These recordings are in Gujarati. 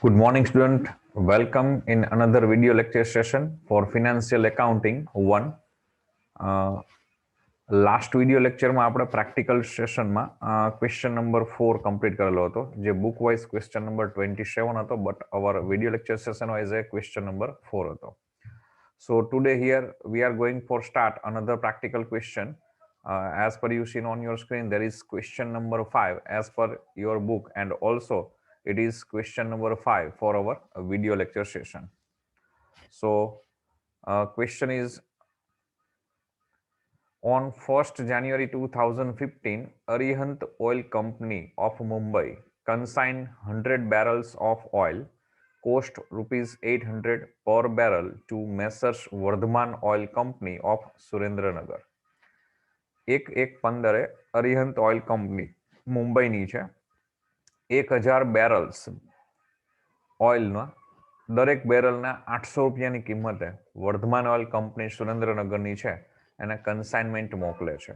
Good morning, student. Welcome in another video lecture session for Financial Accounting 1. Last video લેક્ચરમાં આપણે પ્રેક્ટિકલ સેશનમાં ક્વેશ્ચન નંબર 4 કમ્પ્લીટ કરેલો હતો, જે બુક વાઇઝ ક્વેશ્ચન નંબર 27 હતો, but hour video lecture session wise A question number 4 હતો. So today here we are going for start another practical question. As per you seen on your screen, there is question number 5 as per your book, and also it is question number 5 for our video lecture session. So question is, on 1st January 2015, Arihant Oil Company of Mumbai consigned 100 barrels of oil, cost rupees 800 per barrel, to Messrs Vardhman Oil Company of Surendranagar. 1/15 Arihant oil company મુંબઈની છે 1000 બેરલ્સ ઓઇલના, દરેક બેરલના 800 રૂપિયાની કિંમતે વર્ધમાન ઓઇલ કંપની સુરેન્દ્રનગરની છે એને કન્સાઇનમેન્ટ મોકલે છે.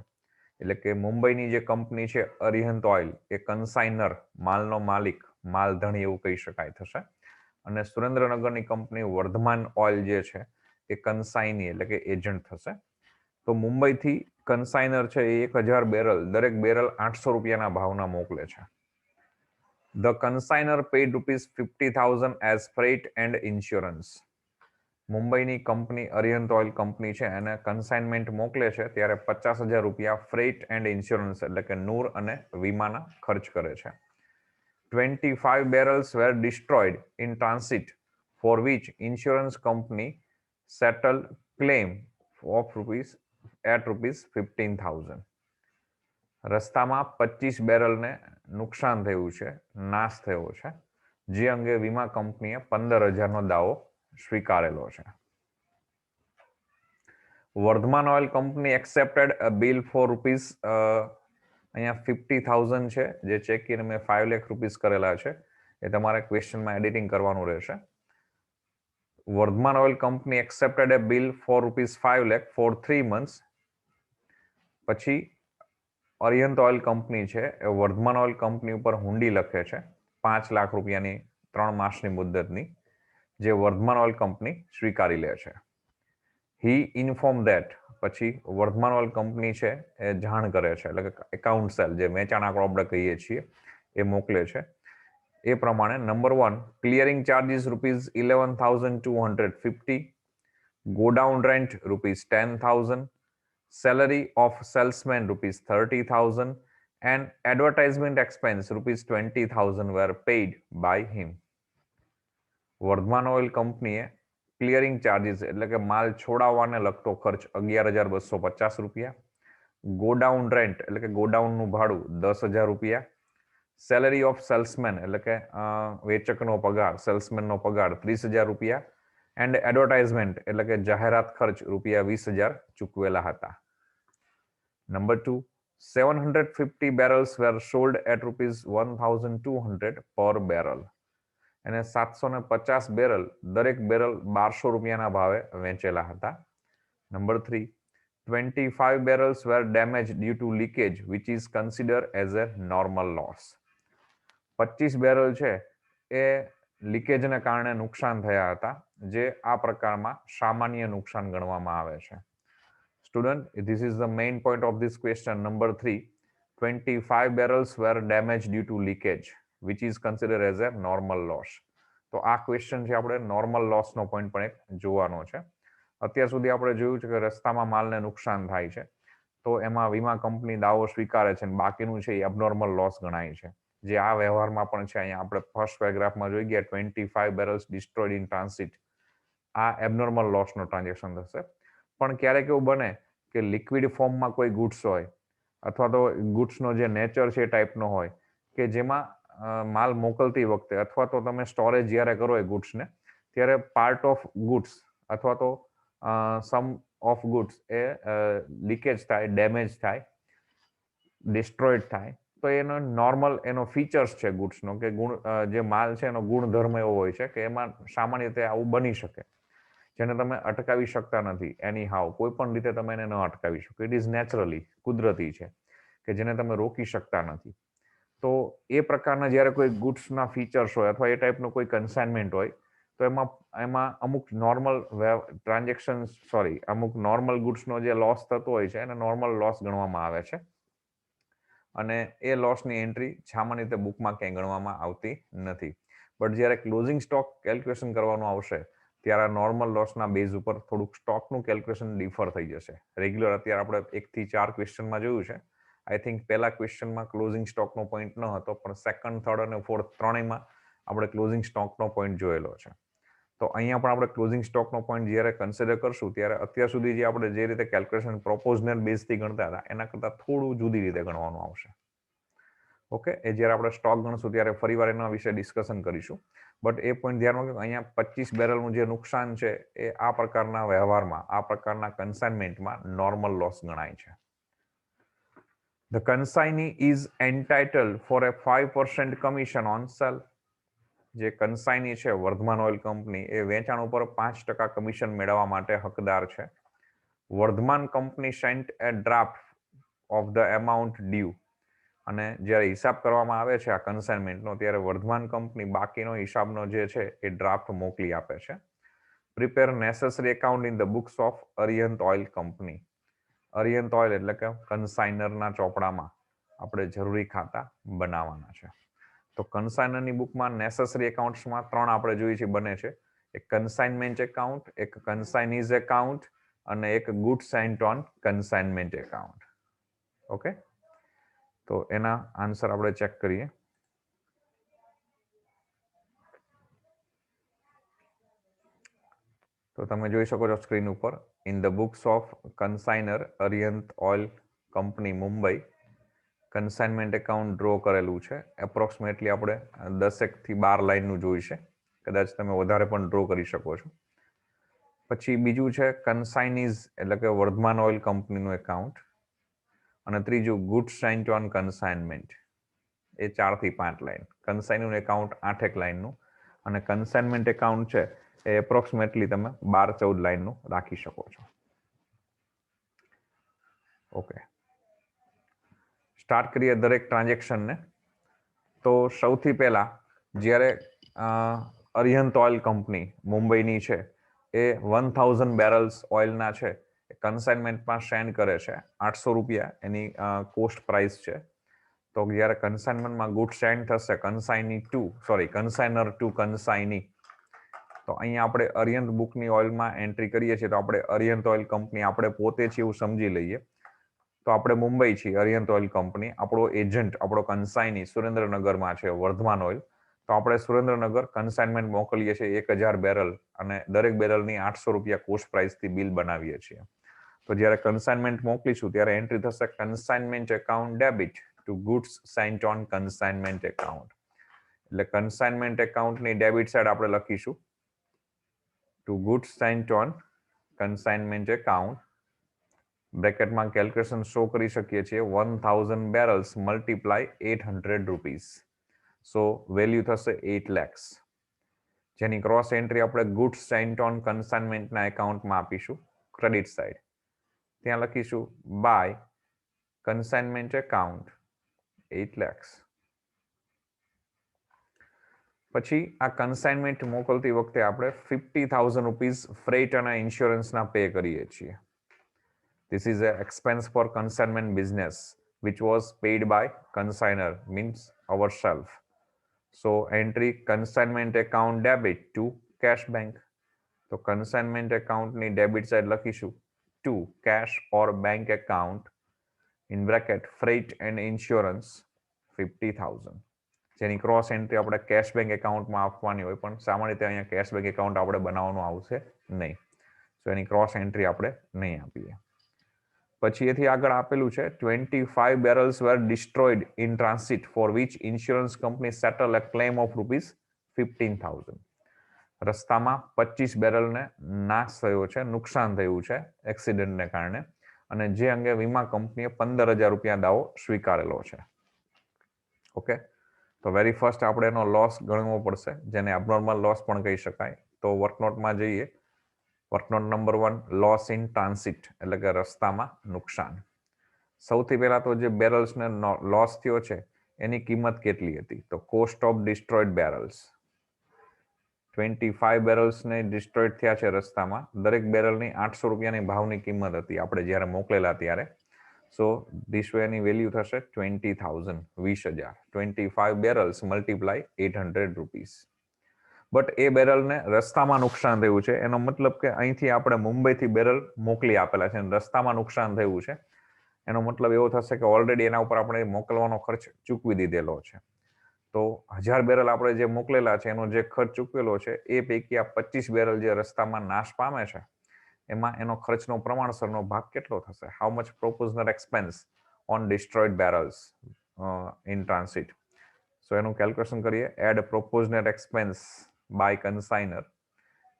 એટલે કે મુંબઈની જે કંપની છે અરિહંત ઓઇલ એ કન્સાઇનર, માલનો માલિક, માલધણી એવું કહી શકાય થશે, અને સુરેન્દ્રનગરની કંપની વર્ધમાન ઓઇલ જે છે એ કન્સાઇની એટલે કે એજન્ટ થશે. તો મુંબઈથી કન્સાઇનર છે એ 1000 બેરલ, દરેક બેરલ 800 રૂપિયાના ભાવના મોકલે છે. The consignor paid rupees 50,000 as freight and insurance. મુંબઈની કંપની અરિહંત ઓઇલ કંપની છે એને કન્સાઇનમેન્ટ મોકલે છે ત્યારે 50,000 રૂપિયા ફ્રેટ એન્ડ ઇન્સ્યોરન્સ એટલે કે નૂર અને વીમાના ખર્ચ કરે છે. 25 barrels were destroyed in transit, for which insurance company settled claim of rupees 15,000. રસ્તામાં 25 બેરલને નુકસાન થયું છે, નાશ થયો છે, જે અંગે વીમા કંપનીએ 15,000નો દાવો સ્વીકારેલો છે. Vardhman oil company accepted a bill for rupees, અહીંયા 50,000 છે, જે ચેક કરીને મેં 5 લાખ રૂપીસ કરેલા છે, એ તમારે ક્વેશ્ચનમાં એડિટિંગ કરવાનું રહેશે. Vardhaman oil company accepted a bill for rupees 5 lakh for 3 months. પછી અરિહંત ઓઇલ કંપની છે એ વર્ધમાન ઓઇલ કંપની ઉપર હુંડી લખે છે 5 લાખ રૂપિયાની 3 માસની મુદ્દતની, જે વર્ધમાન ઓઇલ કંપની સ્વીકારી લે છે. હી ઇન્ફોર્મ ધેટ, પછી વર્ધમાન ઓઇલ કંપની છે એ જાણ કરે છે, એટલે કે એકાઉન્ટ સેલ, જે વેચાણ આંકડો આપણે કહીએ છીએ, એ મોકલે છે. એ પ્રમાણે number 1, clearing charges rupees 11,250, godown rent rupees 10,000, salary of salesman rupees 30,000, and advertisement expense rupees 20,000 were paid by him. Vardhman oil કંપનીએ ક્લિયરિંગ ચાર્જીસ એટલે કે માલ છોડાવવાને લગતો ખર્ચ 11,250 રૂપિયા, ગોડાઉન રેન્ટ એટલે કે ગોડાઉનનું ભાડું 10,000 રૂપિયા, સેલરી ઓફ સેલ્સમેન એટલે કે વેચકનો પગાર, સેલ્સમેનનો પગાર 30,000 રૂપિયા, એન્ડ એડવર્ટાઇઝમેન્ટ એટલે કે જાહેરાત ખર્ચ રૂપિયા 20,000 ચૂકવેલા હતા. Number 2, 750 barrels were sold at rupees 1,200 per barrel. અને 750 બેરલ, દરેક બેરલ 1200 રૂપિયાના ભાવે વેચેલા હતા. Number 3, 25 barrels were damaged due to leakage, which is considered as a normal loss. 25 barrel છે એ લીકેજને કારણે નુકસાન થયા હતા, જે આ પ્રકારમાં સામાન્ય નુકસાન ગણવામાં આવે છે. Student, this is the main point of this question. Number 3, 25 barrels were damaged due to leakage, which is considered as a normal loss. તો આ ક્વેશ્ચન છે આપણે નોર્મલ લોસનો પોઈન્ટ પણ એક જોવાનો છે. અત્યાર સુધી આપણે જોયું છે કે રસ્તામાં માલને નુકસાન થાય છે તો એમાં વીમા કંપની દાવો સ્વીકારે છે, અને બાકીનું છે એ અબનોર્મલ લોસ ગણાય છે, જે આ વ્યવહારમાં પણ છે. અહીંયા આપણે ફર્સ્ટ પેરેગ્રાફમાં જોઈ ગયા 25 બેરલ્સ ડિસ્ટ્રોયડ ઇન ટ્રાન્સિટ, આ એબનોર્મલ લોસનો ટ્રાન્ઝેક્શન થશે. પણ ક્યારેક એવું બને કે લિક્વિડ ફોર્મમાં કોઈ ગુડ્સ હોય, અથવા તો ગુડ્સનો જે નેચર છે એ ટાઈપનો હોય કે જેમાં માલ મોકલતી વખતે અથવા તો તમે સ્ટોરેજ જ્યારે કરો એ ગુડ્સને, ત્યારે પાર્ટ ઓફ ગુડ્સ અથવા તો સમ ઓફ ગુડ્સ એ લીકેજ થાય, ડેમેજ થાય, ડિસ્ટ્રોયડ થાય, તો એનો નોર્મલ એનો ફીચર્સ છે ગુડ્સનો, કે ગુણ જે માલ છે એનો ગુણધર્મ એવો હોય છે કે એમાં સામાન્ય રીતે આવું બની શકે, જેને તમે અટકાવી શકતા નથી. એની હાવ કોઈ પણ રીતે તમે એને ન અટકાવી શકો. ઇટ ઇઝ નેચરલી, કુદરતી છે, કે જેને તમે રોકી શકતા નથી. તો એ પ્રકારના જ્યારે કોઈ ગુડ્સના ફીચર્સ હોય અથવા એ ટાઈપનું કોઈ કન્સાઇનમેન્ટ હોય તો એમાં અમુક નોર્મલ અમુક નોર્મલ ગુડ્સનો જે લોસ થતો હોય છે એને નોર્મલ લોસ ગણવામાં આવે છે અને એ લોસની એન્ટ્રી સામાન્ય રીતે બુકમાં ક્યાંય ગણવામાં આવતી નથી. બટ જ્યારે ક્લોઝિંગ સ્ટોક કેલ્ક્યુલેશન કરવાનું આવશે ત્યારે નોર્મલ લોસના બેઝ ઉપર થોડુંક સ્ટોકનું કેલ્ક્યુલેશન ડિફર થઈ જશે. રેગ્યુલર અત્યારે આપણે 1 થી 4 ક્વેશ્ચનમાં જોયું છે. આઈ થિંક પહેલા ક્વેશ્ચનમાં ક્લોઝિંગ સ્ટોકનો પોઈન્ટ ન હતો, પણ સેકન્ડ, થર્ડ અને ફોર્થ ત્રણેયમાં આપણે ક્લોઝિંગ સ્ટોકનો પોઈન્ટ જોયેલો છે. તો અહીંયા પણ આપણે ક્લોઝિંગ સ્ટોકનો પોઈન્ટ જ્યારે કન્સિડર કરશું ત્યારે અત્યાર સુધી જે આપણે જે રીતે કેલ્ક્યુલેશન પ્રોપોઝનલ બેઝથી ગણતા હતા એના કરતાં થોડું જુદી રીતે ગણવાનું આવશે. ઓકે, એ જ્યારે આપણે સ્ટોક ગણશું ત્યારે ફરીવાર એના વિશે ડિસ્કશન કરીશું. બટ એ પોઈન્ટ ધ્યાનમાં રાખો, અહીંયા 25 બેરલનું જે નુકસાન છે એ આ પ્રકારના વ્યવહારમાં, આ પ્રકારના કન્સાઇનમેન્ટમાં નોર્મલ લોસ ગણાય છે. The consignee is entitled for a 5% commission on sale. જે કન્સાઇની છે વર્ધમાન ઓઇલ કંપની એ વેચાણ ઉપર 5% કમિશન મેળવવા માટે હકદાર છે. Vardhman company sent a draft of the amount due. અને જ્યારે હિસાબ કરવામાં આવે છે આ કન્સાઇનમેન્ટનો ત્યારે વર્ધમાન કંપની બાકીનો હિસાબનો જે છે એ ડ્રાફ્ટ મોકલી આપે છે. Prepare necessary account in the books of Arihant oil company. Arihant oil એટલે કે કન્સાઇનરના ચોપડામાં આપણે જરૂરી ખાતા બનાવવાના છે. તો કન્સાઇનરની બુકમાં નેસેસરી એકાઉન્ટ્સમાં 3 આપણે જોઈએ છે બને છે. એક કન્સાઇનમેન્ટ એકાઉન્ટ, એક કન્સાઇનીઝ એકાઉન્ટ અને એક goods sent on consignment account. Okay, તો એના આન્સર આપણે ચેક કરીએ. તો તમે જોઈ શકો છો સ્ક્રીન ઉપર, in the books of consignor Arihant oil company Mumbai consignment account draw કરેલું છે. એપ્રોક્સિમેટલી આપણે 10 થી 12 લાઇનનું જોઈ છે. કદાચ તમે વધારે પણ ડ્રો કરી શકો છો. પછી બીજું છે કન્સાઇનીઝ એટલે કે વર્ધમાન ઓઇલ કંપનીનું એકાઉન્ટ, અને ત્રીજું ગુડ્સ સેન્ટ ઓન કન્સાઇનમેન્ટ, એ 4 થી 5 લાઇન. કન્સાઇનનું એકાઉન્ટ 8 લાઇનનું અને કન્સાઇનમેન્ટ એકાઉન્ટ છે એ એપ્રોક્સિમેટલી તમે 12-14 લાઇનનું રાખી શકો છો. ઓકે, સ્ટાર્ટ કરીએ દરેક ટ્રાન્ઝેક્શનને. તો સૌથી પહેલા જ્યારે અરિહંત ઓઇલ કંપની મુંબઈની છે એ 1000 બેરલ્સ ઓઇલના છે એ કન્સાઇનમેન્ટમાં સેન્ડ કરે છે. 800 રૂપિયા એની કોસ્ટ પ્રાઇસ છે. તો જ્યારે કન્સાઇનમેન્ટમાં ગુડ સેન્ડ થશે કન્સાઇનર ટુ કન્સાઇની, તો અહીંયા આપણે અરિહંત બુકની ઓઇલમાં એન્ટ્રી કરીએ છીએ. તો આપણે અરિહંત ઓઇલ કંપની આપણે પોતે છીએ એવું સમજી લઈએ. તો આપણે મુંબઈ છીએ, અરિહંત ઓઇલ કંપની. આપણો એજન્ટ, આપણો કન્સાઇની સુરેન્દ્રનગરમાં છે, વર્ધમાન ઓઇલ. તો આપણે સુરેન્દ્રનગર કન્સાઇનમેન્ટ મોકલીએ છીએ 1000 બેરલ અને દરેક બેરલની 800 રૂપિયા કોસ્ટ પ્રાઇસથી બિલ બનાવીએ છીએ. તો જ્યારે કન્સાઇનમેન્ટ મોકલીશું ત્યારે એન્ટ્રી થશે consignment account debit to goods sent on consignment account. એટલે કન્સાઇનમેન્ટ એકાઉન્ટની ડેબિટ સાઇડ આપણે લખીશું to goods sent on consignment account. બ્રેકેટમાં કેલ્ક્યુલેશન શો કરી શકીએ છીએ 1000 barrels multiply 800 rupees. So value થશે 8 lakhs, જેની ક્રોસ એન્ટ્રી આપણે ગુડ્સ સેન્ટ ઓન કન્સાઇનમેન્ટના એકાઉન્ટમાં આપીશું ક્રેડિટ સાઇડ. ત્યાં લખીશું બાય કન્સાઇનમેન્ટ એકાઉન્ટ 8 lakhs. પછી આ કન્સાઇનમેન્ટ મોકલતી વખતે આપણે 50,000 રૂપીસ ફ્રેટ અને ઇન્સ્યોરન્સના પે કરીએ છીએ. This is an expense for consignment business which was paid by consignor, means ourselves. So entry consignment account debit to cash bank. તો consignment account ની debit side લખીશું to cash or bank account in bracket freight and insurance 50,000. જેની ક્રોસ એન્ટ્રી આપણે કેશ બેંક એકાઉન્ટમાં આપવાની હોય, પણ સામાન્ય રીતે અહીંયા કેશ બેંક એકાઉન્ટ આપણે બનાવવાનું આવશે નહીં. તો એની ક્રોસ એન્ટ્રી આપણે નહીં આપીએ. પછી એથી આગળ આપેલું છે 25 બેરલ્સ were destroyed in transit for which insurance company settle a claim of ₹15,000. રસ્તામાં 25 બેરલને નાશ થયો છે, નુકસાન થયું છે એક્સિડન્ટને કારણે, અને જે અંગે વીમા કંપનીએ 15,000 રૂપિયા દાવો સ્વીકારેલો છે. ઓકે, તો વેરી ફર્સ્ટ આપણે એનો લોસ ગણવો પડશે, જેને એબનોર્મલ લોસ પણ કહી શકાય. તો વર્કનોટમાં જઈએ. વર્કનોટ નંબર 1, લોસ ઇન ટ્રાન્સિટ એટલે કે રસ્તામાં નુકસાન. સૌથી પહેલા તો જે બેરલ્સને લોસ થયો છે એની કિંમત કેટલી હતી? તો કોસ્ટ ઓફ ડિસ્ટ્રોયડ બેરલ્સ, 25 બેરલ્સ ને ડિસ્ટ્રોયડ થયા છે રસ્તામાં. દરેક બેરલની 800 રૂપિયાની ભાવની કિંમત હતી આપણે જ્યારે મોકલેલા ત્યારે. સો ધીસ વે એની વેલ્યુ થશે 20,000, 20,000. 25 બેરલ્સ મલ્ટીપ્લાય 800 રૂપીસ. બટ એ બેરલને રસ્તામાં નુકસાન થયું છે, એનો મતલબ કે અહીંથી આપણે મુંબઈથી બેરલ મોકલી આપેલા છે, રસ્તામાં નુકસાન થયું છે, એનો મતલબ એવો થશે કે ઓલરેડી એના ઉપર આપણે મોકલવાનો ખર્ચ ચૂકવી દીધેલો છે. તો 1000 બેરલ આપણે જે મોકલેલા છે એનો જે ખર્ચ ચૂકવેલો છે એ પૈકી આ 25 બેરલ જે રસ્તામાં નાશ પામે છે એમાં એનો ખર્ચનો પ્રમાણસરનો ભાગ કેટલો થશે? How much proportional expense on destroyed barrels in transit? So એનું કેલ્ક્યુલેશન કરીએ. Add proportional expense by consignor,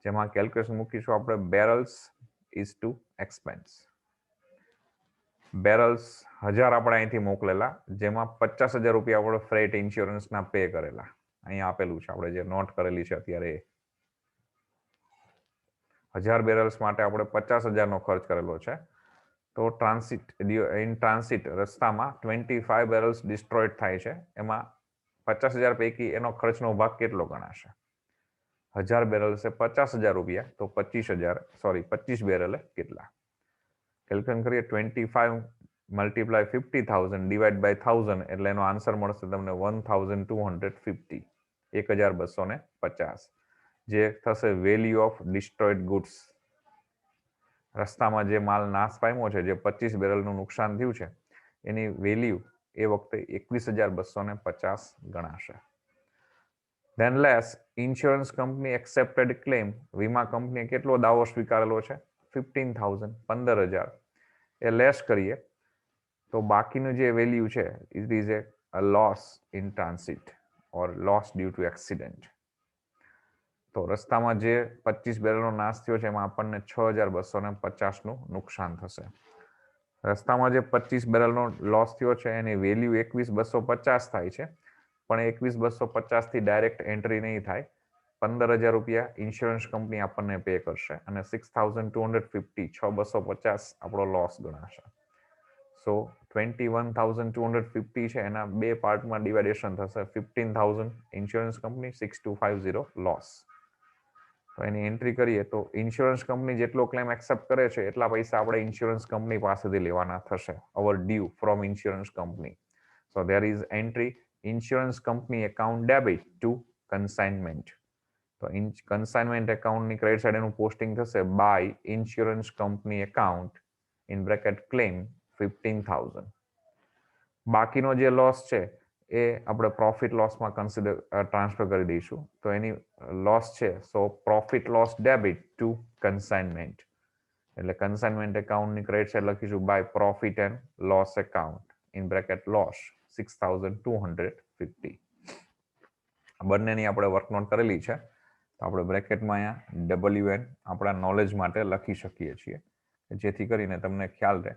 જેમાં કેલ્ક્યુલેશન મૂકીશું આપણે barrels is to expense. Barrels 1000 આપણે અહીંથી મોકલેલા, જેમાં 50,000 રૂપિયા આપણે ફ્રેટ ઇન્સ્યોરન્સના પે કરેલા. અહીંયા આપેલું છે, આપણે જે નોટ કરેલી છે અત્યારે એ 1000 બેરલ્સ માટે આપણે 50,000નો ખર્ચ કરેલો છે. તો ઇન ટ્રાન્સિટ રસ્તામાં 25 બેરલ્સ ડિસ્ટ્રોયડ થાય છે, એમાં 50,000 પૈકી એનો ખર્ચનો ભાગ કેટલો ગણાશે? 1000 બેરલ્સે 50,000 રૂપિયા, તો 25 બેરલે કેટલા? કેલ્ક્યુલેશન કરીએ. 25 મલ્ટીપ્લાય 50,000 ડિવાઈડ બાય 1000, એટલે એનો આન્સર મળશે તમને 1,250, 1,250, જે થશે વેલ્યુ ઓફ ડિસ્ટ્રોયડ ગુડ્સ. રસ્તામાં જે માલ નાશ પામ્યો છે, જે 25 બેરલનું નુકસાન થયું છે, એની વેલ્યુ એ વખતે 21,250 ગણાશે. Then less insurance company accepted claim, વીમા કંપનીએ કેટલો દાવો સ્વીકારેલો છે? 15,000, 15,000. એ લેસ કરીએ તો બાકીનું જે વેલ્યુ છે it is a loss in transit or loss due to accident. તો રસ્તામાં જે 25 બેરલનો નાશ થયો છે એમાં આપણને 6,250નું નુકસાન થશે. રસ્તામાં જે 25 બેરલનો લોસ થયો છે એની વેલ્યુ 21,250 થાય છે, પણ 21,250 થી ડાયરેક્ટ એન્ટ્રી નહીં થાય. 15,000 રૂપિયા ઇન્સ્યોરન્સ કંપની આપણને પે કરશે અને 6,250, 6,250 આપણો લોસ ગણાશે. સો 21,250 છે એના બે પાર્ટમાં ડિવાઇડેશન થશે. 15,000 ઇન્સ્યોરન્સ કંપની, 6,250 લોસ. તો એની એન્ટ્રી કરીએ તો ઇન્સ્યોરન્સ કંપની જેટલો ક્લેમ એક્સેપ્ટ કરે છે એટલા પૈસા આપણે ઇન્સ્યોરન્સ કંપની પાસેથી લેવાના થશે, our due from insurance company. So there is entry insurance company account debit to consignment. તો કન્સાઇનમેન્ટ એકાઉન્ટની ક્રેડિટ સાઇડ એનું પોસ્ટિંગ થશે by insurance company account in bracket claim 15,000. બાકીનો જે લોસ છે એ આપણે પ્રોફિટ લોસમાં ટ્રાન્સફર કરી દઈશું. તો એની લોસ છે, so profit loss debit to consignment, એટલે કન્સાઇનમેન્ટ એકાઉન્ટની ક્રેડિટ સાઇડ લખીશું by profit and loss account in bracket loss 6,250. બંનેની આપણે વર્કનોટ કરેલી છે, તો આપણે બ્રેકેટમાં અહીંયા WN આપણા નોલેજ માટે લખી શકીએ છીએ, જેથી કરીને તમને ખ્યાલ રહે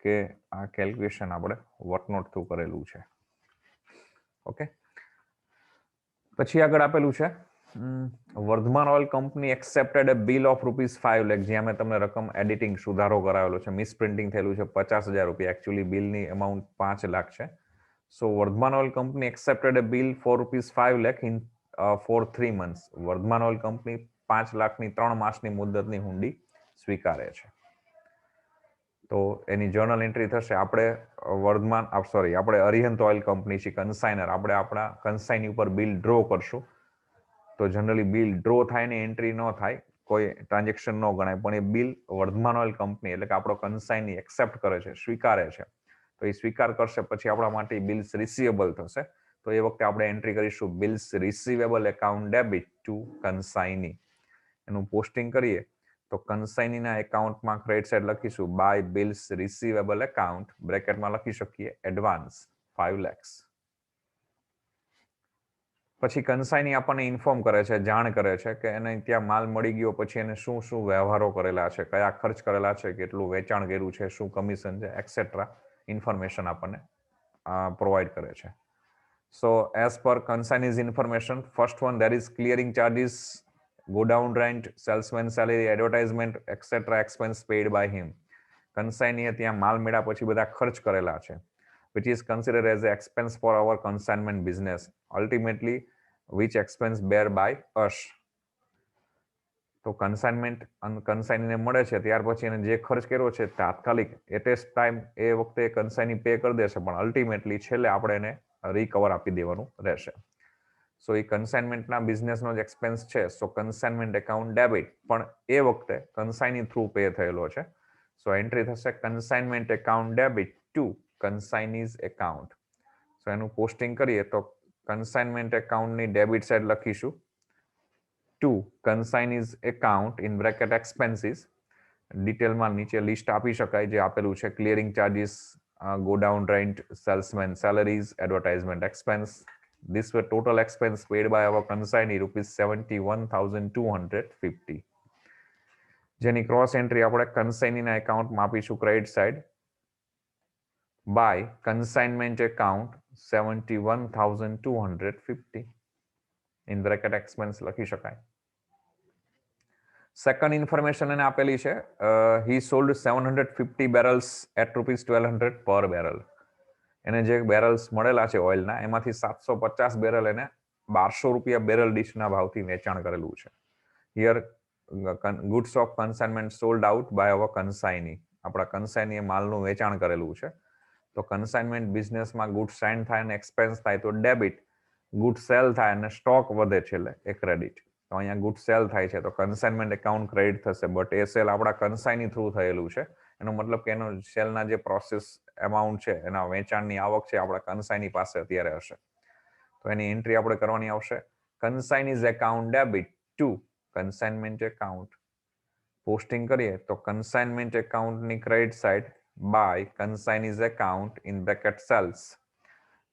કે આ કેલ્ક્યુલેશન આપણે વર્કનોટ થ્રુ કરેલું છે. ઓકે, પછી આગળ આપેલું છે Vardhman oil company accepted a bill of ₹5 lakh, જ્યાં મેં તમને રકમ એડિટિંગ સુધારો કરાવેલો છે, મિસપ્રિન્ટિંગ થયેલું છે 50,000 રૂપિયા, એકચ્યુઅલી બિલની અમાઉન્ટ 5 લાખ છે. So Vardhaman oil company accepted a bill for ₹5 lakh in for 3 months. Vardhaman oil company 5 લાખની 3 માસની મુદતની હુંડી સ્વીકારે છે. તો એની જર્નલ એન્ટ્રી થશે. આપણે અરિહંત ઓઇલ કંપની છે કન્સાઇનર, આપણે આપણા કન્સાઇની ઉપર બિલ ડ્રો કરશું. તો જનરલી બિલ ડ્રો થાય ને એન્ટ્રી ન થાય, કોઈ ટ્રાન્ઝેક્શન ન ગણાય, પણ એ બિલ વર્ધમાન ઓઇલ કંપની એટલે કે આપણો કન્સાઇની એક્સેપ્ટ કરે છે, સ્વીકારે છે. તો એ સ્વીકાર કરશે પછી આપણા માટે બિલ્સ રિસીવેબલ થશે. તો એ વખતે આપણે એન્ટ્રી કરીશું bills receivable account debit to consignee. એનું પોસ્ટિંગ કરીએ તો કન્સાઇનીના એકાઉન્ટમાં ક્રેડિટ સાઇડ લખીશું બાય બિલ્સ રિસીવેબલ એકાઉન્ટ, બ્રેકેટમાં લખી શકીએ એડવાન્સ 5 lakhs. પછી કન્સાઇની આપણને ઇન્ફોર્મ કરે છે, જાણ કરે છે કે એને ત્યાં માલ મળી ગયો પછી એને શું શું વ્યવહારો કરેલા છે, કયા ખર્ચ કરેલા છે, કેટલું વેચાણ કર્યું છે, શું કમિશન છે, એક્સેટ્રા ઇન્ફોર્મેશન આપણને પ્રોવાઈડ કરે છે. So as per consignee's information, first one there is clearing charges, godown rent, salesman salary, advertisement, etc. expense paid by him. કન્સાઇનીએ ત્યાં માલ મેળા પછી બધા ખર્ચ કરેલા છે. which is considered as an expense for our consignment business, ultimately which expense bear by us. તો કન્સાઇનમેન્ટ કન્સાઇનીને મળે છે ત્યાર પછી એને જે ખર્ચ કર્યો છે તાત્કાલિક એટ એ ટાઈમ એ વખતે કન્સાઇની પે કરી દેશે, પણ અલ્ટિમેટલી છેલ્લે આપણે એને રિકવર આપી દેવાનું રહેશે. સો એ કન્સાઇનમેન્ટના બિઝનેસનો જ એક્સપેન્સ છે. સો કન્સાઇનમેન્ટ એકાઉન્ટ ડેબિટ, પણ એ વખતે કન્સાઇની થ્રુ પે થયેલો છે. સો એન્ટ્રી થશે consignment account debit to consignee's account. So એનું પોસ્ટિંગ કરીએ તો કન્સાઇનમેન્ટ એકાઉન્ટની ડેબિટ સાઇડ લખીશું to consignee's account in bracket expenses. ડિટેલમાં નીચે લિસ્ટ આપી શકાય જે આપેલું છે. Clearing charges, godown rent, salesman salaries, advertisement expense. This were total expense paid by our consignee ₹71,250. જેની ક્રોસ એન્ટ્રી આપણે કન્સાઇનીના એકાઉન્ટમાં આપીશું credit side by consignment account 71,250 in bracket expense લખી શકાય. સેકન્ડ ઇન્ફોર્મેશન એને આપેલી છે, he sold 750 barrels at ₹1,200 per barrel. એને જે બેરલ્સ મળેલા છે ઓઇલના એમાંથી 750 બેરલ એને ₹1200 બેરલ ડીશના ભાવથી વેચાણ કરેલું છે. Here goods of consignment sold out by our consignee. આપણા કન્સાઇનીએ માલનું વેચાણ કરેલું છે. તો કન્સાઇનમેન્ટ બિઝનેસમાં ગુડ સાઇન થાય અને એક્સપેન્સ થાય તો ડેબિટ, ગુડ સેલ થાય અને સ્ટોક વધે છેલ્લે એ ક્રેડિટ. તો અહીંયા ગુડ સેલ થાય છે તો કન્સાઇનમેન્ટ એકાઉન્ટ ક્રેડિટ થશે, બટ એ સેલ આપણા કન્સાઇની થ્રુ થયેલું છે. એનો મતલબ કે એનો સેલના જે પ્રોસેસ એમાઉન્ટ છે એના વેચાણની આવક છે આપણા કન્સાઇની પાસે અત્યારે હશે. તો એની એન્ટ્રી આપણે કરવાની આવશે consignee's account debit to consignment account. Posting કરીએ તો કન્સાઇનમેન્ટ એકાઉન્ટની credit side by consignee's account in bracket sales.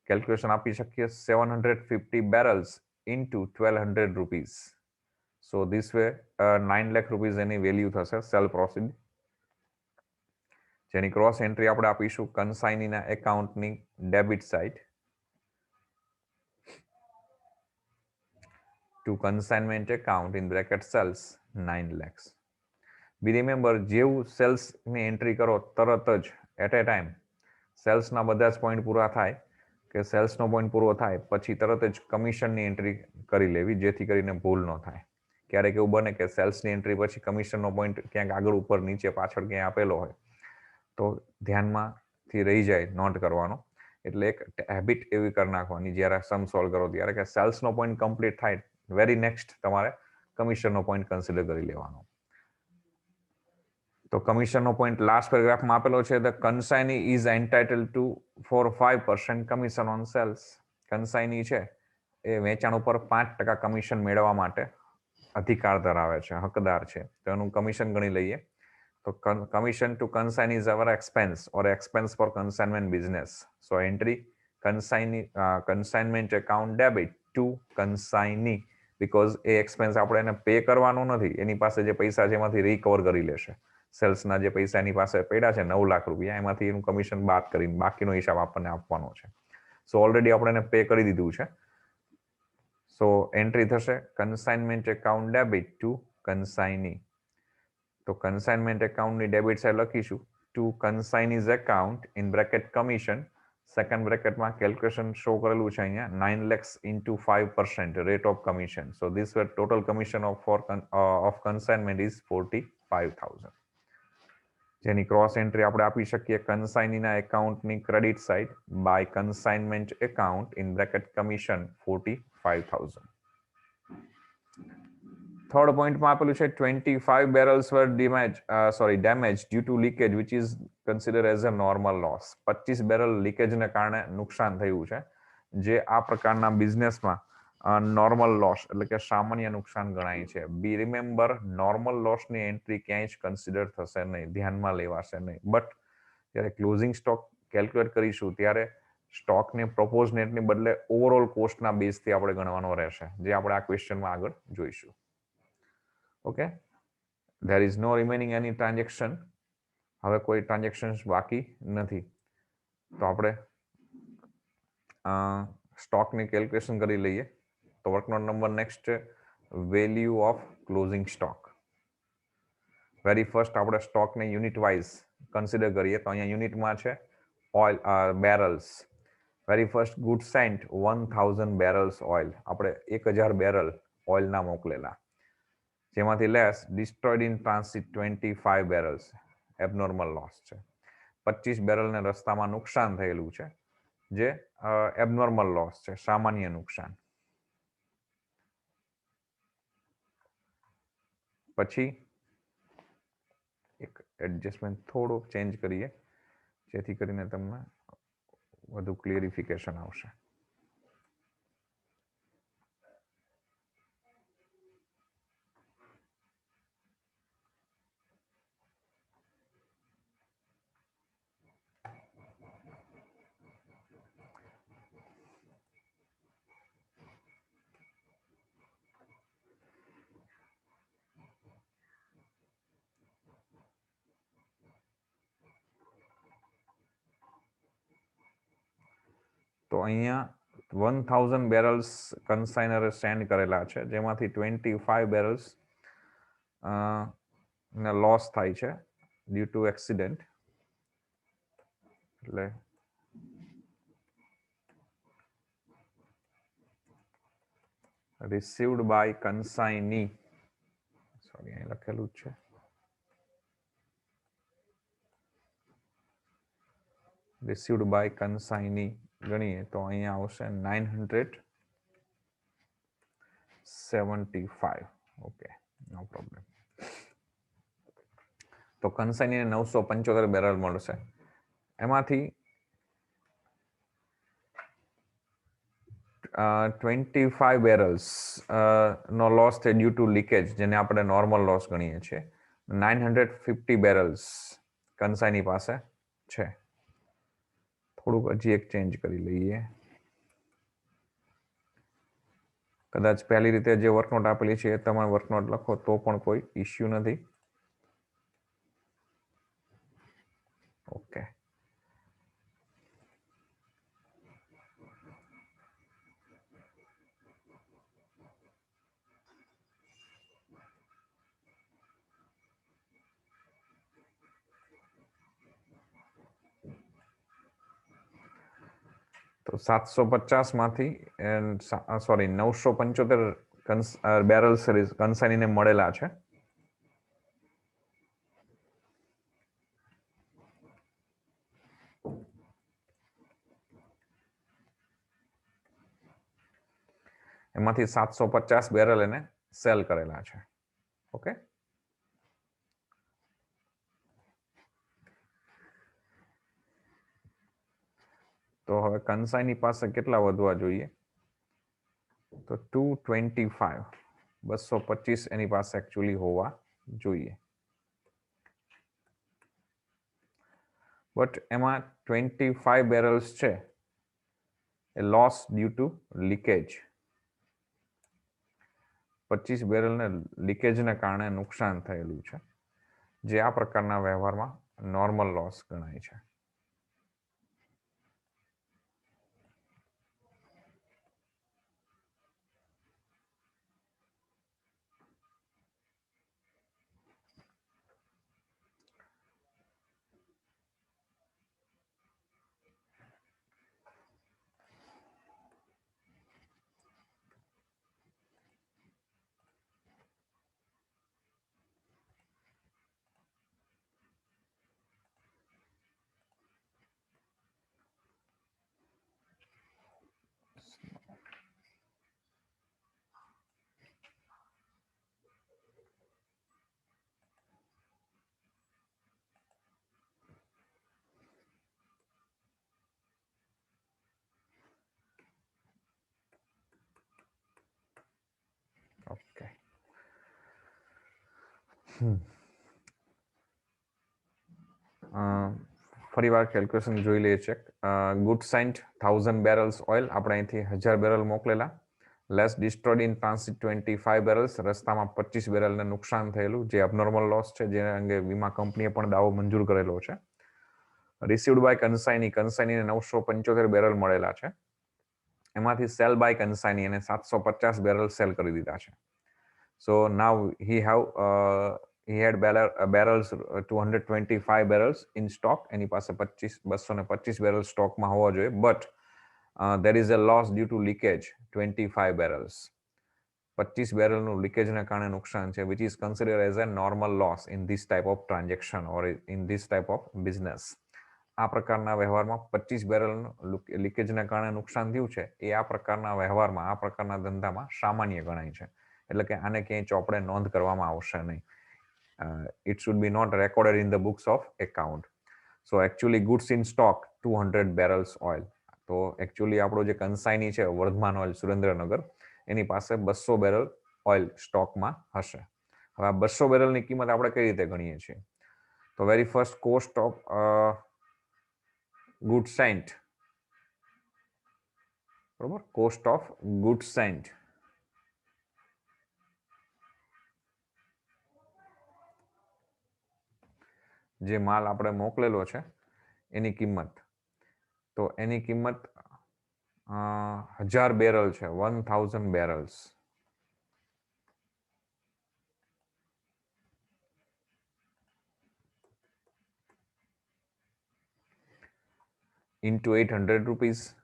Calculation આપી શકીએ 750 barrels into ₹1,200. So this way 9 lakh rupees એની વેલ્યુ થશે સેલ પ્રોસીડ. જેની ક્રોસ એન્ટ્રી આપણે આપીશું કન્સાઇનીના એકાઉન્ટની debit side to consignment account in bracket sales 9 lakhs. Be remember, જેવું સેલ્સની એન્ટ્રી કરો તરત જ એટ એ ટાઈમ સેલ્સના બધા જ પોઈન્ટ પૂરા થાય કે સેલ્સનો પોઈન્ટ પૂરો થાય પછી તરત જ કમિશનની એન્ટ્રી કરી લેવી, જેથી કરીને ભૂલ ન થાય. ક્યારેક એવું બને કે સેલ્સની એન્ટ્રી પછી કમિશનનો પોઈન્ટ ક્યાંક આગળ ઉપર નીચે પાછળ ક્યાંય આપેલો હોય તો ધ્યાનમાંથી રહી જાય નોટ કરવાનો. એટલે એક હેબિટ એવી કરી નાખવાની જ્યારે સમ સોલ્વ કરો ત્યારે કે સેલ્સનો પોઈન્ટ કમ્પ્લીટ થાય વેરી નેક્સ્ટ તમારે કમિશનનો પોઈન્ટ કન્સિડર કરી લેવાનો. તો કમિશનનો પોઈન્ટ લાસ્ટ પેરેગ્રાફમાં આપેલો છે, the consignee is entitle to for 5% commission on sales. Consignee છે એ વેચાણ ઉપર 5% કમિશન મેળવવા માટે અધિકાર ધરાવે છે, હકદાર છે. તો એનું કમિશન ગણી લઈએ તો commission to consignee is our expense or expense for consignment business. So entry consignment account debit to consignee, because એ એક્સપેન્સ આપણે એને પે કરવાનો નથી, એની પાસે જે પૈસા છે એમાંથી રિકવર કરી લેશે. સેલ્સના જે પૈસા એની પાસે પડ્યા છે 9 લાખ રૂપિયા, એમાંથી એનું કમિશન બાદ કરીને બાકીનો હિસાબ આપણને આપવાનો છે. સો ઓલરેડી આપણે એને પે કરી દીધું છે. સો એન્ટ્રી થશે consignment account debit to consignee. તો કન્સાઇનમેન્ટ એકાઉન્ટની ડેબિટ સાઇડ લખીશું to consignee's account in bracket commission. Second બ્રેકેટમાં કેલ્ક્યુલેશન શો કરેલું છે અહીંયા 9 lakhs into 5% rate of commission. So this were total commission of consignment is 45,000. જેની ક્રોસ એન્ટ્રી આપણે આપી શકીએ કન્સાઇનીના એકાઉન્ટની credit side by consignment account in bracket commission 45,000. Third પોઈન્ટમાં આપેલું છે 25 બેરલ્સ વર damage due to leakage which is consider as a normal loss. 25 barrel લીકેજને કારણે નુકસાન થયું છે, જે આ પ્રકારના બિઝનેસમાં નોર્મલ લોસ એટલે કે સામાન્ય નુકસાન ગણાય છે. બી રિમેમ્બર, નોર્મલ લોસની એન્ટ્રી ક્યાંય જ કન્સિડર થશે નહીં, ધ્યાનમાં લેવાશે નહીં. બટ જ્યારે ક્લોઝિંગ સ્ટોક કેલ્ક્યુલેટ કરીશું ત્યારે સ્ટોકની પ્રપોઝ નેટની બદલે ઓવરઓલ કોસ્ટના બેઝથી આપણે ગણવાનો રહેશે, જે આપણે આ ક્વેશ્ચનમાં આગળ જોઈશું. Okay, there is no remaining any transaction. હવે કોઈ ટ્રાન્ઝેક્શન્સ બાકી નથી. તો આપણે સ્ટોકની કેલ્ક્યુલેશન કરી લઈએ. તો work note number next value of closing stock. Very first આપણે સ્ટોકને યુનિટ વાઇઝ કન્સિડર કરીએ તો અહીંયા યુનિટમાં છે oil barrels. Very first good sent 1000 barrels oil, આપણે 1000 બેરલ ઓઇલના મોકલેલા, જેમાંથી less destroyed in transit 25 barrels, abnormal loss છે. 25 બેરલને રસ્તામાં નુકસાન થયેલું છે, જે એબનોર્મલ લોસ છે, સામાન્ય નુકસાન. પછી એક એડજસ્ટમેન્ટ થોડો ચેન્જ કરીએ, જેથી કરીને તમને વધુ ક્લિયરિફિકેશન આવશે. તો અહીંયા 1000 બેરલ્સ કન્સાઇનરે સેન્ડ કરેલા છે, જેમાંથી 25 બેરલ્સ ને લોસ થાય છે ડ્યુ ટુ એક્સિડન્ટ. એટલે રિસીવ્ડ બાય કન્સાઇની, સોરી અહીં લખેલું જ છે, રિસીવ્ડ બાય કન્સાઇની ગણીએ તો અહીંયા આવશે 975. ઓકે, નો પ્રોબ્લેમ. તો કન્સાઇનીને 975 બેરલ મળશે. એમાંથી 25 બેરલ્સ નો લોસ છે ડ્યુ ટુ લીકેજ, જેને આપણે નોર્મલ લોસ ગણીએ છીએ. 950 બેરલ્સ કન્સાઇની પાસે છે. થોડુંક હજી એક ચેન્જ કરી લઈએ. કદાચ પહેલી રીતે જે વર્કનોટ આપેલી છે એ તમે વર્કનોટ લખો તો પણ કોઈ ઇસ્યુ નથી. ઓકે, તો 750 માંથી સોરી 975 બેરલ્સ કન્સાઇનીને મળેલા છે. એમાંથી 750 બેરલ એને સેલ કરેલા છે. ઓકે, તો હવે કન્સાઇની પાસે કેટલા વધવા જોઈએ? તો 225, 225 એની પાસે એકચ્યુઅલી હોવા જોઈએ. બટ એમાં 25 બેરલ્સ છે એ લોસ ડ્યુ ટુ લીકેજ. 25 બેરલને લીકેજને કારણે નુકસાન થયેલું છે, જે આ પ્રકારના વ્યવહારમાં નોર્મલ લોસ ગણાય છે. ઓકે, ફરી વાર કેલ્ક્યુલેશન જોઈ લઈએ છે. ગુડ સેન્ટ 1000 બેરલ્સ ઓઇલ, આપણે અહીંથી 1000 બેરલ મોકલેલા, લેસ ડિસ્ટ્રોયડ ઇન ટ્રાન્સિટ 25 બેરલ્સ, રસ્તામાં 25 બેરલને નુકસાન થયેલું, જે અબનોર્મલ લોસ છે, જે અંગે વીમા કંપનીએ પણ દાવો મંજૂર કરેલો છે. રિસીવ્ડ બાય કન્સાઇની, કન્સાઇનીને 975 બેરલ મળેલા છે. એમાંથી સેલ બાય કન્સાઇની એને 750 બેરલ સેલ કરી દીધા છે. So now he have he had barrels 225 barrels in stock, એની પાસે 225 barrels સ્ટોકમાં હોવા જોઈએ, but there is a loss due to leakage 25 barrels. 25 બેરલનું લીકેજના કારણે નુકસાન છે, which is considered as a normal loss in this type of transaction or in this type of business. આ પ્રકારના વ્યવહારમાં 25 બેરલનું લીકેજના કારણે નુકસાન થયું છે, એ આ પ્રકારના વ્યવહારમાં, આ પ્રકારના ધંધામાં સામાન્ય ગણાય છે. એટલે કે આને ક્યાંય ચોપડે નોંધ કરવામાં આવશે નહીં. It should be not recorded in the books of account. So actually goods in stock 200 barrels oil. તો એકચ્યુઅલી આપણો જે કન્સાઈની છે વર્ધમાન ઓઇલ સુરેન્દ્રનગર, એની પાસે 200 બેરલ ઓઇલ સ્ટોકમાં હશે. હવે આ 200 બેરલની કિંમત આપણે કઈ રીતે ગણીએ છીએ? તો very first cost of good sent, બરોબર, કોસ્ટ ઓફ ગુડ સેન્ટ જે માલ આપણે મોકલેલો છે એની કિંમત, તો એની કિંમત 1000 બેરલ છે, 1000 બેરલ્સ. into 800 rupees.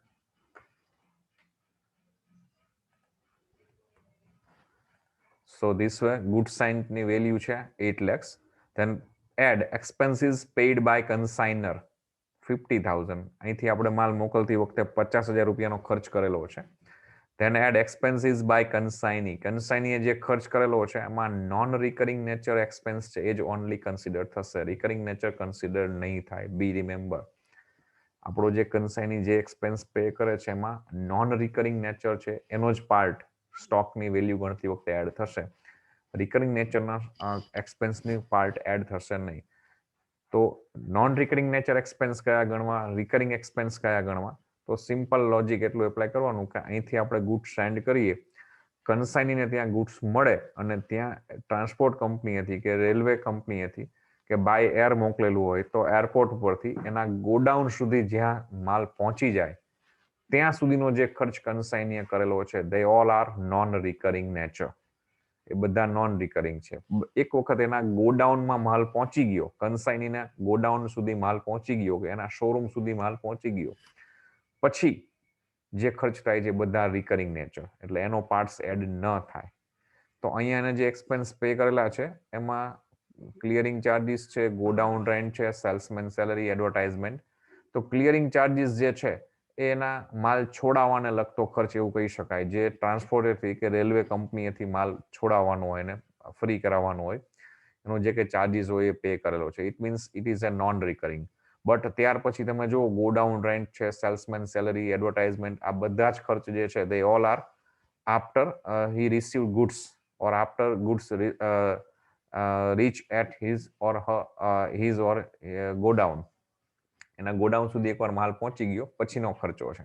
So this way good cent ની વેલ્યુ છે 8 lakhs. Then add expenses paid by consignor 50,000. અહીંથી આપણે માલ મોકલતી વખતે 50,000 રૂપિયાનો ખર્ચ કરેલો છે. Then add expenses by consignee. કન્સાઇનીએ જે ખર્ચ કરેલો છે એમાં નોન રિકરિંગ નેચર એક્સપેન્સ છે એ જ ઓનલી કન્સિડર થશે, રિકરિંગ નેચર કન્સિડર નહીં થાય. બી રિમેમ્બર, આપણો જે કન્સાઇની જે એક્સપેન્સ પે કરે છે એમાં નોન રિકરિંગ નેચર છે એનો જ પાર્ટ સ્ટોકની વેલ્યુ ગણતી વખતે એડ થશે, રિકરિંગ નેચરના એક્સપેન્સની પાર્ટ એડ થશે નહીં. તો નોન રિકરિંગ નેચર એક્સપેન્સ કયા ગણવા, રિકરિંગ એક્સપેન્સ કયા ગણવા? તો સિમ્પલ લોજિક એટલું એપ્લાય કરવાનું કે અહીંથી આપણે ગુડ્સ સેન્ડ કરીએ, કન્સાઇનીને ત્યાં ગુડ્સ મળે અને ત્યાં ટ્રાન્સપોર્ટ કંપની હતી કે રેલવે કંપની હતી કે બાય એર મોકલેલું હોય, તો એરપોર્ટ પરથી એના ગોડાઉન સુધી જ્યાં માલ પહોંચી જાય ત્યાં સુધીનો જે ખર્ચ કન્સાઇનીએ કરેલો છે they all are non recurring nature. એ બધા નોન રિકરિંગ છે. એક વખત એના ગોડાઉનમાં માલ પહોંચી ગયો, કન્સાઇનીના ગોડાઉન સુધી માલ પહોંચી ગયો કે એના શોરૂમ સુધી માલ પહોંચી ગયો પછી જે ખર્ચ થાય છે બધા રિકરિંગ નેચર, એટલે એનો પાર્ટ્સ એડ ન થાય. તો અહીંયા એને જે એક્સપેન્સ પે કરેલા છે એમાં ક્લિયરિંગ ચાર્જીસ છે, ગોડાઉન રેન્ટ છે, સેલ્સમેન સેલરી, એડવર્ટાઇઝમેન્ટ. તો ક્લિયરિંગ ચાર્જીસ જે છે એના માલ છોડાવવાને લગતો ખર્ચ એવું કહી શકાય, જે ટ્રાન્સપોર્ટેથી કે રેલવે કંપનીએથી માલ છોડાવવાનો હોય ને ફ્રી કરાવવાનો હોય એનો જે કે ચાર્જીસ હોય એ પે કરેલો છે. It means it is a non recurring. But ત્યાર પછી તમે જો ગોડાઉન રેન્ટ છે, સેલ્સમેન સેલરી, એડવર્ટાઇઝમેન્ટ, આ બધા જ ખર્ચ જે છે they all are after he received goods or after goods reach at his or godown. એના ગોડાઉન સુધી એકવાર માલ પહોંચી ગયો પછીનો ખર્ચો છે.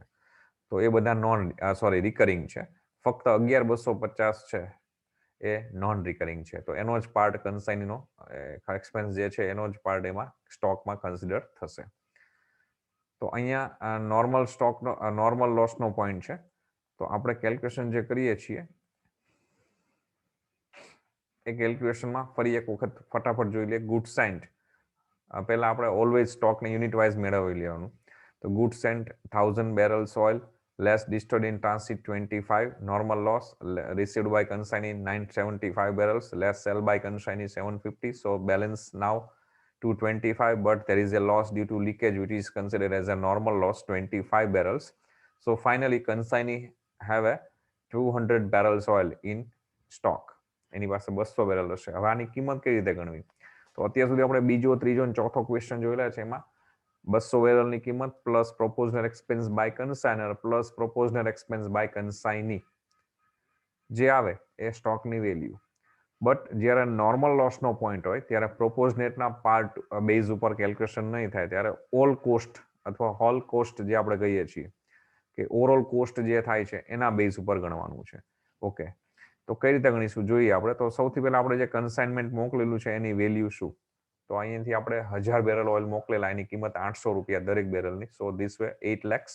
તો એ બધા રિકરિંગ છે. ફક્ત 11,250 છે એ નોન રિકરિંગ છે. તો એનો જ પાર્ટ કન્સાઇનીનો એક્સપેન્સ જે છે એનો જ પાર્ટ એમાં સ્ટોકમાં કન્સિડર થશે. તો અહીંયા નોર્મલ સ્ટોકનો નોર્મલ લોસનો પોઈન્ટ છે. તો આપણે કેલ્ક્યુલેશન જે કરીએ છીએ એ કેલ્ક્યુલેશનમાં ફરી એક વખત ફટાફટ જોઈ લઈએ. ગુડ સેન્ટ પહેલા આપણે ઓલવેઝ સ્ટોકને યુનિટ વાઇઝ મેળવી લેવાનું. તો good sent 1000 barrels oil less destroyed in transit 25, normal loss received by consignee 975 barrels, less sell by consignee 750, so balance now 225, but there is a loss due to leakage which is considered as a normal loss 25 barrels. So finally consignee have a 200 barrels oil in stock. એની પાસે 200 બેરલ હશે. હવે આની કિંમત કઈ રીતે ગણવી? તો અત્યાર સુધી આપણે બીજો, ત્રીજો અને ચોથો ક્વેશ્ચન જોયેલા છે. એમાં 200 બેરલની કિંમત plus proportional expense by consignor plus proportional expense by consignee જે આવે એ સ્ટોકની વેલ્યુ. બટ જ્યારે નોર્મલ લોસનો પોઈન્ટ હોય ત્યારે પ્રોપોઝનેટના પાર્ટ બેઝ ઉપર કેલ્ક્યુલેશન નહીં થાય, ત્યારે ઓલ કોસ્ટ અથવા હોલ કોસ્ટ જે આપણે કહીએ છીએ કે ઓવરઓલ કોસ્ટ જે થાય છે એના બેઝ ઉપર ગણવાનું છે. ઓકે, તો કઈ રીતે ગણીશું જોઈએ આપણે. તો સૌથી પહેલા આપણે જે કન્સાઇનમેન્ટ મોકલેલું છે એની વેલ્યુ શું? તો અહીંયાથી આપણે 1000 બેરલ ઓઇલ મોકલેલા, એની કિંમત 800 રૂપિયા દરેક બેરલની. So this way 8 lakhs.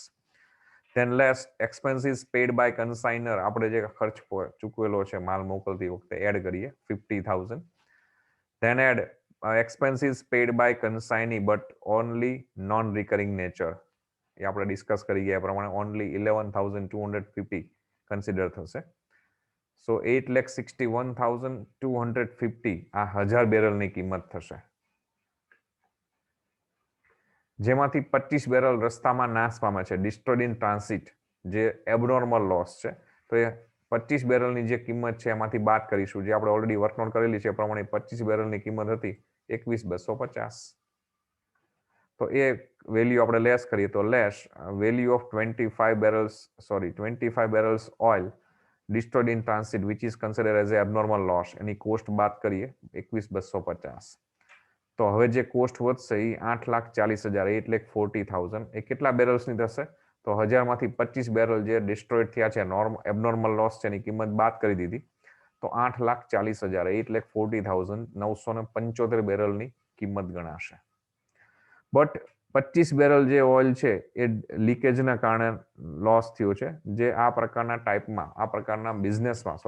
Then less expenses paid by consignor, આપણે જે ખર્ચ ચૂકવેલો છે માલ મોકલતી વખતે એડ કરીએ 50,000. Then add expenses paid by consignee but only non recurring nature. એ આપણે ડિસ્કસ કરી ગયા પ્રમાણે ઓનલી 11,250 કન્સિડર થશે. સો 8,61,250 આ 1000 બેરલની કિંમત થશે, જેમાંથી 25 બેરલ રસ્તામાં નાશ પામે છે, ડિસ્ટ્રોયડ ઇન ટ્રાન્સિટ, જે એબનોર્મલ લોસ છે. તો એ 25 બેરલની જે કિંમત છે એમાંથી બાદ કરીશું, જે આપણે ઓલરેડી વર્કઆઉટ કરેલી છે એ પ્રમાણે 25 બેરલની કિંમત હતી 21,250. તો એ વેલ્યુ આપણે લેસ કરીએ તો less value of 25 barrels oil destroyed in transit which is consider as a abnormal loss, એની કોસ્ટ બાદ કરીએ 21,250. તો હવે જે કોસ્ટ વધશે એ 8,40,000, 8,40,000. એ કેટલા બેરલ્સની થશે? તો 1000માંથી 25 બેરલ જે ડિસ્ટ્રોયડ થયા છે, એબનોર્મલ લોસ છે, એની કિંમત બાદ કરી દીધી તો 8,40,000, 8,40,975 બેરલની કિંમત ગણાશે. બટ 25 બેરલ જે ઓઇલ છે એ લીકેજના કારણે લોસ થયો છે, જે આ પ્રકારના ટાઈપમાં, આ પ્રકારના બિઝનેસમાં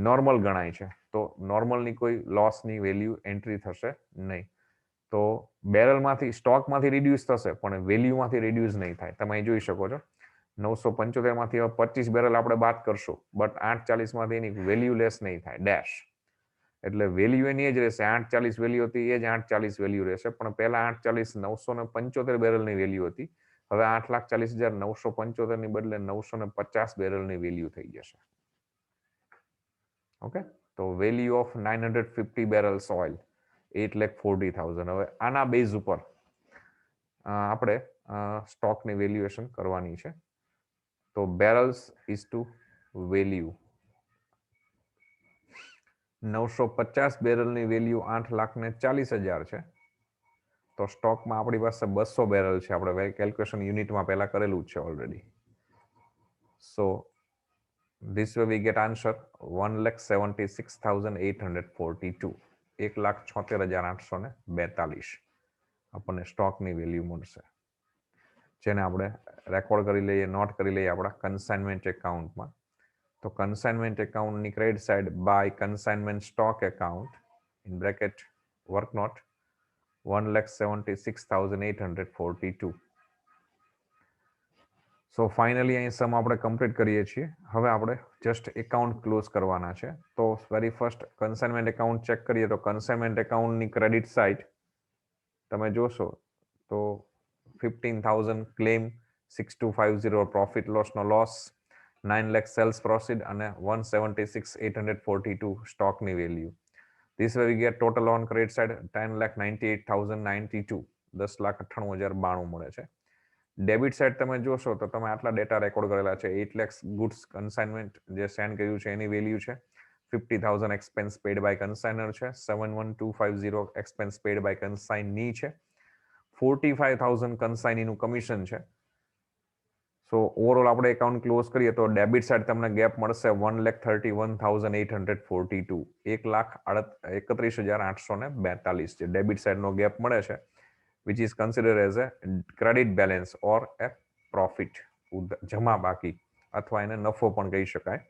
નોર્મલ ગણાય છે. તો નોર્મલની કોઈ લોસની વેલ્યુ એન્ટ્રી થશે નહીં. તો બેરલમાંથી, સ્ટોકમાંથી રિડ્યુસ થશે પણ વેલ્યુમાંથી રિડ્યુસ નહીં થાય. તમે અહીં જોઈ શકો છો 975માંથી હવે 25 બેરલ આપણે બાદ કરશું, બટ 840માંથી એની વેલ્યુ લેસ નહીં થાય, ડેશ. એટલે વેલ્યુ એની જ રહેશે, 840 વેલ્યુ હતી એ જ 840 વેલ્યુ રહેશે, પણ પહેલા 840,975 બેરલની વેલ્યુ હતી, હવે 8,40,975 ની બદલે 950 બેરલની વેલ્યુ થઈ જશે. ઓકે, તો વેલ્યુ ઓફ 950 બેરલ્સ ઓઇલ 8,40,000. હવે આના બેઝ ઉપર આપણે સ્ટોકની વેલ્યુએશન કરવાની છે. તો બેરલ્સ ઇઝ ટુ વેલ્યુ, 950 બેરલની વેલ્યુ 8,40,000 છે. તો સ્ટોકમાં આપણી પાસે 200 બેરલ છે, આપણે કેલ્ક્યુલેશન યુનિટમાં પહેલા કરેલું જ છે already. So this way we get answer 1,76,842, 1,76,842 આપણને સ્ટોકની વેલ્યુ મળશે, જેને આપણે રેકોર્ડ કરી લઈએ, નોટ કરી લઈએ આપણા કન્સાઇનમેન્ટ એકાઉન્ટમાં. તો કન્સાઇનમેન્ટ એકાઉન્ટની credit side by consignment stock account in bracket work note 1,76,842. So finally અહીં સમ આપણે કમ્પ્લીટ કરીએ છીએ. હવે આપણે જસ્ટ એકાઉન્ટ ક્લોઝ કરવાના છે. તો very first consignment account check કરીએ તો કન્સાઇનમેન્ટ એકાઉન્ટની ક્રેડિટ સાઇડ તમે જોશો તો 15,000 ક્લેમ, 6,250 પ્રોફિટ લોસનો લોસ, 9 લાખ સેલ્સ પ્રોસીડ અને 176,842 સ્ટોકની વેલ્યુ. This way we get total on credit side 10,98,092, 10,98,092 મળે છે. ડેબિટ સાઇડ તમે જોશો તો તમે આટલા ડેટા રેકોર્ડ કરેલા છે. 8 લાખ ગુડ્સ કન્સાઇનમેન્ટ જે સેન્ડ કર્યું છે એની વેલ્યુ છે, 50,000 એક્સપેન્સ પેડ બાય કન્સાઇનર છે, 71,250 એક્સપેન્સ પેડ બાય કન્સાઇની છે, 45,000 કન્સાઇનીનું કમિશન છે. સો ઓવરઓલ આપણે એકાઉન્ટ ક્લોઝ કરીએ તો ડેબિટ સાઇડ તમને ગેપ મળશે 1,31,842, 1,31,842 જે ડેબિટ સાઇડનો ગેપ મળે છે, which is considered as a credit balance or a profit, જમા બાકી અથવા એને નફો પણ કહી શકાય,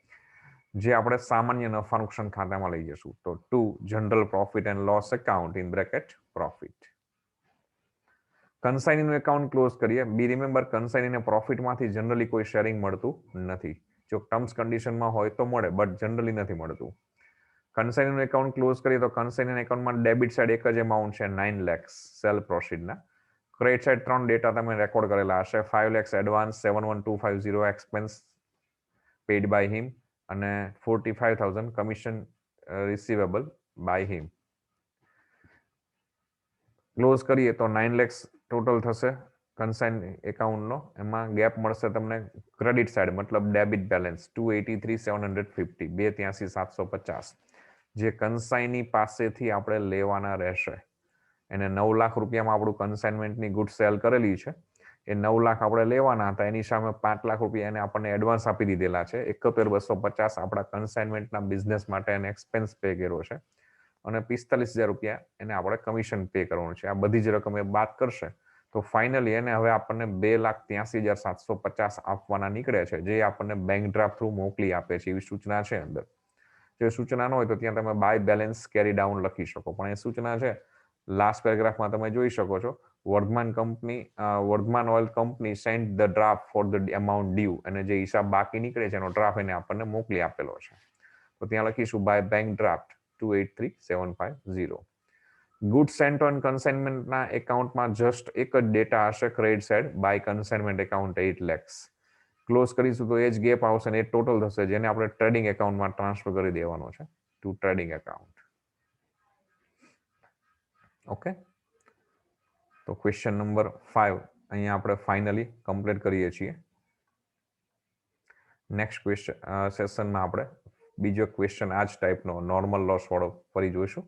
જે આપણે સામાન્ય નફા નુકસાન ખાતામાં લઈ જશું. તો to general profit and loss account in bracket profit. કન્સાઇનીનું એકાઉન્ટ ક્લોઝ કરીએ. બી રિમેમ્બર, કન્સાઇનીને પ્રોફિટમાંથી જનરલી કોઈ શેરિંગ મળતું નથી. જો ટર્મ્સ કન્ડિશનમાં હોય તો મળે, બટ જનરલી નથી મળતું. કન્સાઇનીનું એકાઉન્ટ ક્લોઝ કરીએ તો કન્સાઇની એકાઉન્ટમાં ડેબિટ સાઇડ એક જ એમાઉન્ટ છે 9 લાખ સેલ પ્રોસીડના. ક્રેડિટ સાઇડ 3 ડેટા તમે રેકોર્ડ કરેલા હશે, 5 lakh advance, 71,250 expense paid by him અને 45,000 commission receivable by him. Close કરીએ તો 9 લાખ ટોટલ થશે કન્સાઇન એકાઉન્ટનો. એમાં ગેપ મળશે તમને ક્રેડિટ સાઇડ મતલબ ડેબિટ બેલેન્સ 283,750, 283,750 જે કન્સાઇની પાસેથી આપણે લેવાના રહેશે. એને 9 લાખ રૂપિયામાં આપણું કન્સાઇનમેન્ટની ગુડ સેલ કરેલી છે, એ 9 લાખ આપણે લેવાના હતા, એની સામે 5 લાખ રૂપિયા એને આપણને એડવાન્સ આપી દીધેલા છે. 71,250 આપણા કન્સાઇનમેન્ટના બિઝનેસ માટે એને એક્સપેન્સ પે કર્યો છે અને 45,000 રૂપિયા એને આપણે કમિશન પે કરવાનું છે. આ બધી જ રકમ એ બાદ કરશે તો ફાઇનલી એને હવે આપણને 2,83,750 આપવાના નીકળે છે, જે આપણને બેંક ડ્રાફ્ટ થ્રુ મોકલી આપે છે એવી સૂચના છે અંદર. જો સૂચના ન હોય તો ત્યાં તમે બાય બેલેન્સ કેરી ડાઉન લખી શકો, પણ એ સૂચના છે લાસ્ટ પેરેગ્રાફમાં તમે જોઈ શકો છો, Vardhman oil company send the draft for the amount due, અને જે હિસાબ બાકી નીકળે છે એનો ડ્રાફ્ટ એને આપણને મોકલી આપેલો છે. તો ત્યાં લખીશું by bank draft 283750. Good sent on કન્સાઇનમેન્ટના એકાઉન્ટમાં જસ્ટ એક જ ડેટા હશે, credit side by consignment account 8 lakhs. Close કરીશું તો એ જ ગેપ આવશે ને એ ટોટલ થશે, જેને આપણે ટ્રેડિંગ એકાઉન્ટમાં ટ્રાન્સફર કરી દેવાનો છે ટુ ટ્રેડિંગ એકાઉન્ટ. ઓકે, તો ક્વેશ્ચન નંબર 5 અહીંયા આપણે ફાઇનલી કમ્પ્લીટ કરીએ છીએ. નેક્સ્ટ સેશનમાં આપણે બીજો ક્વેશ્ચન આ જ ટાઈપનો નોર્મલ લોસ વાળો ફરી જોઈશું.